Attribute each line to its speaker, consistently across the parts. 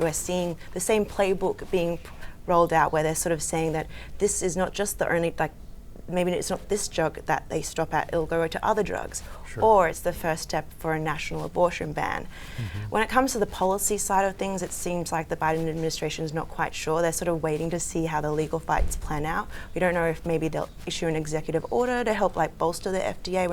Speaker 1: We're seeing the same playbook being rolled out where they're sort of saying that this is not just the only, like, maybe it's not this drug that they stop at, it'll go to other drugs.
Speaker 2: Sure.
Speaker 1: Or it's the first step for a national abortion ban. When it comes to the policy side of things, it seems like the Biden administration is not quite sure. They're sort of waiting to see how the legal fights plan out. We don't know if maybe they'll issue an executive order to help like bolster the FDA.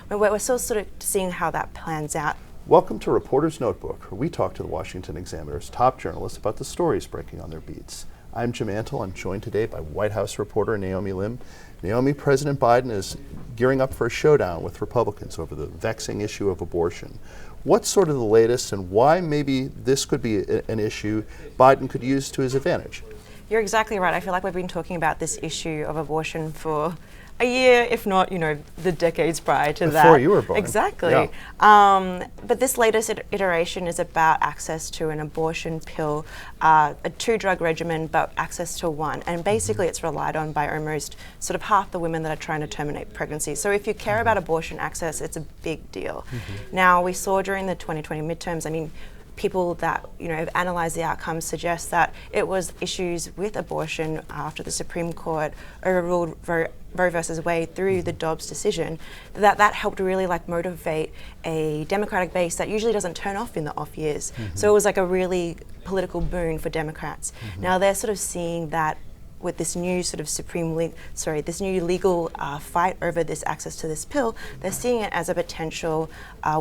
Speaker 1: We're still sort of seeing how that plans out.
Speaker 2: Welcome to Reporter's Notebook, where we talk to the Washington Examiner's top journalists about the stories breaking on their beats. I'm Jim Antle. I'm joined today by White House reporter Naomi Lim. Naomi, President Biden is gearing up for a showdown with Republicans over the vexing issue of abortion. What's sort of the latest, and why maybe this could be an issue Biden could use to his advantage?
Speaker 1: You're exactly right. I feel like we've been talking about this issue of abortion for a year, if not, the decades prior to that.
Speaker 2: Before you were born.
Speaker 1: Exactly.
Speaker 2: Yeah.
Speaker 1: But this latest iteration is about access to an abortion pill, a 2-drug regimen, but access to one. And basically it's relied on by almost sort of half the women that are trying to terminate pregnancy. So if you care about abortion access, it's a big deal. Now, we saw during the 2020 midterms, people that have analysed the outcomes suggest that it was issues with abortion after the Supreme Court overruled Roe versus Wade through the Dobbs decision, that helped really motivate a Democratic base that usually doesn't turn off in the off years. So it was like a really political boon for Democrats. Now they're sort of seeing that with this new sort of this new legal fight over this access to this pill, they're seeing it as a potential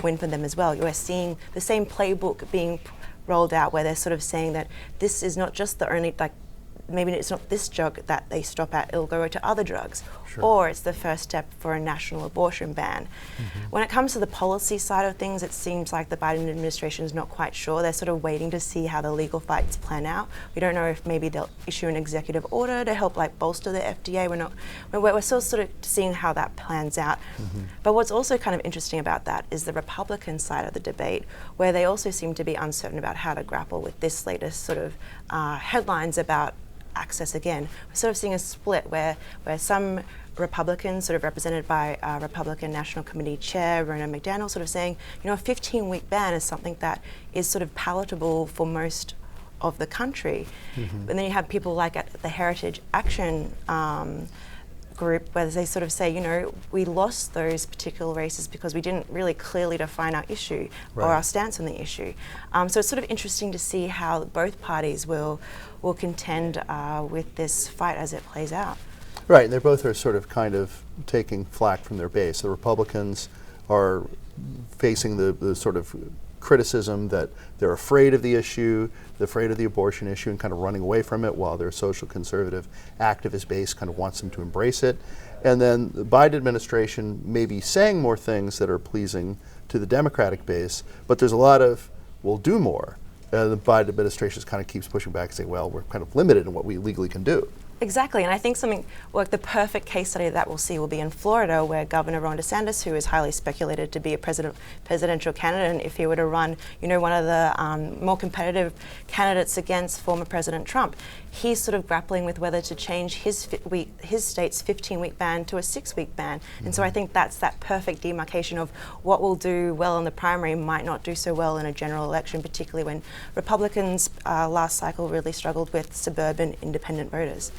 Speaker 1: win for them as well. We're seeing the same playbook being rolled out where they're sort of saying that this is not just the only, maybe it's not this drug that they stop at, it'll go to other drugs.
Speaker 2: Sure.
Speaker 1: Or it's the first step for a national abortion ban. When it comes to the policy side of things, it seems like the Biden administration is not quite sure. They're sort of waiting to see how the legal fights plan out. We don't know if maybe they'll issue an executive order to help bolster the FDA. We're still sort of seeing how that plans out. But what's also kind of interesting about that is the Republican side of the debate, where they also seem to be uncertain about how to grapple with this latest sort of headlines about access again. We're sort of seeing a split where some Republicans, sort of represented by Republican National Committee Chair Ronna McDaniel, sort of saying, a 15-week ban is something that is sort of palatable for most of the country. And then you have people like at the Heritage Action group where they sort of say, we lost those particular races because we didn't really clearly define our issue or our stance on the issue. So it's sort of interesting to see how both parties will contend with this fight as it plays out.
Speaker 2: Right, and they both are sort of kind of taking flack from their base. The Republicans are facing the sort of criticism that they're afraid of the issue, they're afraid of the abortion issue and kind of running away from it, while their social conservative activist base kind of wants them to embrace it. And then the Biden administration may be saying more things that are pleasing to the Democratic base, but there's a lot of, we'll do more. The Biden administration kind of keeps pushing back and saying, well, we're kind of limited in what we legally can do.
Speaker 1: Exactly, and I think the perfect case study that we'll see will be in Florida, where Governor Ron DeSantis, who is highly speculated to be a presidential candidate, and if he were to run, one of the more competitive candidates against former President Trump, he's sort of grappling with whether to change his state's 15-week ban to a 6-week ban. And so I think that's that perfect demarcation of what will do well in the primary might not do so well in a general election, particularly when Republicans last cycle really struggled with suburban independent voters.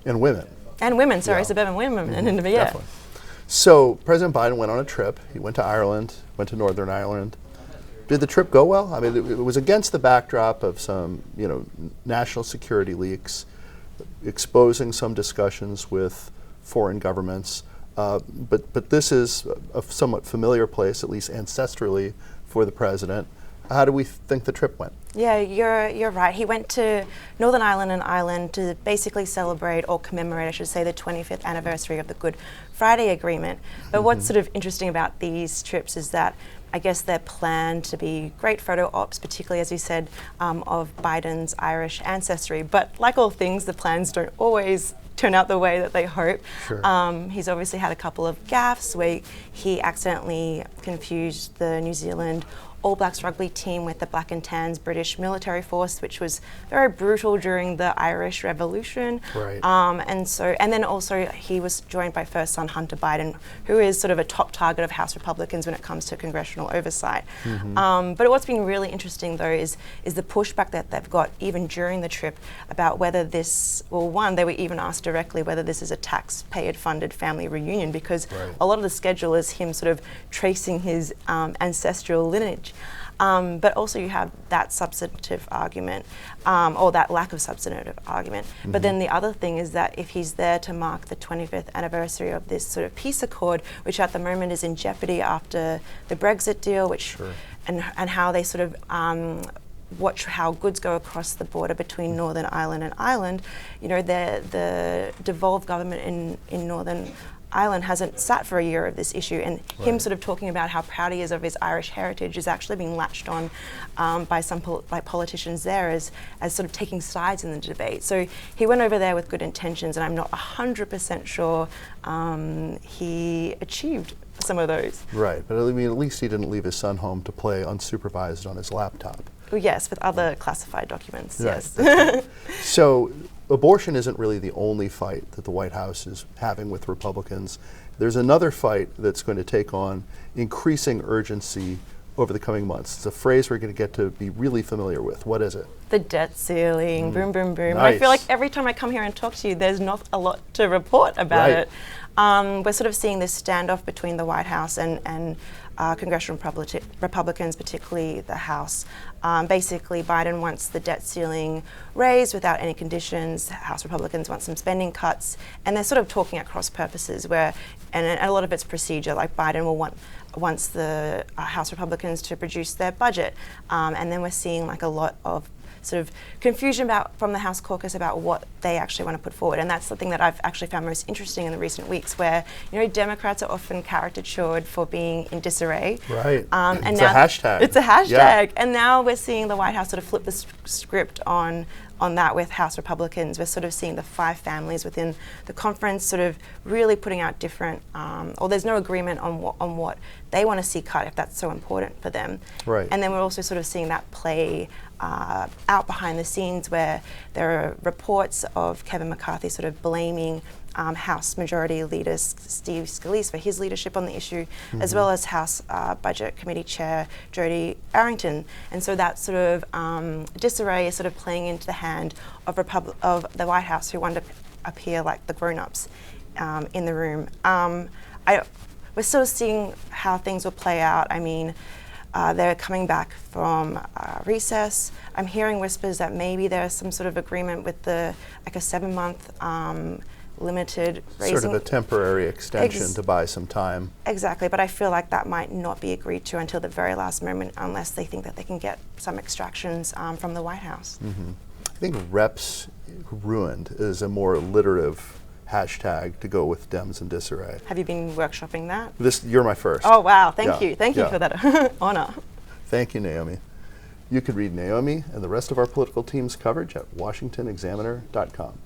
Speaker 2: And women.
Speaker 1: And women, suburban women.
Speaker 2: Definitely. So President Biden went on a trip. He went to Ireland, went to Northern Ireland. Did the trip go well? I mean, it was against the backdrop of some, national security leaks, exposing some discussions with foreign governments. But this is a somewhat familiar place, at least ancestrally, for the president. How do we think the trip went?
Speaker 1: Yeah, you're right. He went to Northern Ireland and Ireland to basically celebrate or commemorate, I should say, the 25th anniversary of the Good Friday Agreement. But what's sort of interesting about these trips is that I guess they're planned to be great photo ops, particularly, as you said, of Biden's Irish ancestry. But like all things, the plans don't always turn out the way that they hope.
Speaker 2: Sure.
Speaker 1: He's obviously had a couple of gaffes where he accidentally confused the New Zealand All Blacks rugby team with the Black and Tans British military force, which was very brutal during the Irish Revolution.
Speaker 2: Right.
Speaker 1: And then also he was joined by first son Hunter Biden, who is sort of a top target of House Republicans when it comes to congressional oversight. But what's been really interesting though is the pushback that they've got even during the trip about whether this, well, one, they were even asked directly whether this is a taxpayer-funded family reunion, because a lot of the schedule is him sort of tracing his ancestral lineage. But also you have that substantive argument, or that lack of substantive argument. But then the other thing is that if he's there to mark the 25th anniversary of this sort of peace accord, which at the moment is in jeopardy after the Brexit deal, which and how they sort of watch how goods go across the border between Northern Ireland and Ireland, you know, the devolved government in Northern Ireland hasn't sat for a year of this issue, and him sort of talking about how proud he is of his Irish heritage is actually being latched on by some politicians there as sort of taking sides in the debate. So he went over there with good intentions, and I'm not 100% sure he achieved some of those.
Speaker 2: Right, but I mean, at least he didn't leave his son home to play unsupervised on his laptop.
Speaker 1: Well, yes, with other classified documents, yes.
Speaker 2: So abortion isn't really the only fight that the White House is having with Republicans. There's another fight that's going to take on increasing urgency over the coming months. It's a phrase we're going to get to be really familiar with. What is it?
Speaker 1: The debt ceiling, boom, boom, boom.
Speaker 2: Nice.
Speaker 1: I feel like every time I come here and talk to you, there's not a lot to report about it. We're sort of seeing this standoff between the White House and congressional Republicans, particularly the House. Basically, Biden wants the debt ceiling raised without any conditions. House Republicans want some spending cuts, and they're sort of talking at cross purposes where, and a lot of it's procedure, like Biden wants the House Republicans to produce their budget, and then we're seeing like a lot of sort of confusion from the House caucus about what they actually want to put forward. And that's something that I've actually found most interesting in the recent weeks, where, you know, Democrats are often caricatured for being in disarray.
Speaker 2: Right.
Speaker 1: And
Speaker 2: it's
Speaker 1: now
Speaker 2: a hashtag.
Speaker 1: It's a hashtag.
Speaker 2: Yeah.
Speaker 1: And now we're seeing the White House sort of flip the script on that with House Republicans. We're sort of seeing the 5 families within the conference sort of really putting out different, or there's no agreement on what they want to see cut, if that's so important for them.
Speaker 2: Right.
Speaker 1: And then we're also sort of seeing that play out behind the scenes, where there are reports of Kevin McCarthy sort of blaming House Majority Leader Steve Scalise for his leadership on the issue, as well as House Budget Committee Chair Jody Arrington. And so that sort of disarray is sort of playing into the hand of the White House, who want to appear like the grown-ups in the room. We're still seeing how things will play out. I mean, they're coming back from recess. I'm hearing whispers that maybe there's some sort of agreement with a 7-month limited raising.
Speaker 2: Sort of a temporary extension to buy some time.
Speaker 1: Exactly, but I feel like that might not be agreed to until the very last moment, unless they think that they can get some extractions from the White House.
Speaker 2: I think reps ruined is a more alliterative hashtag to go with Dems in disarray.
Speaker 1: Have you been workshopping that?
Speaker 2: You're my first.
Speaker 1: Oh wow, thank you for that honor.
Speaker 2: Thank you, Naomi. You can read Naomi and the rest of our political team's coverage at washingtonexaminer.com.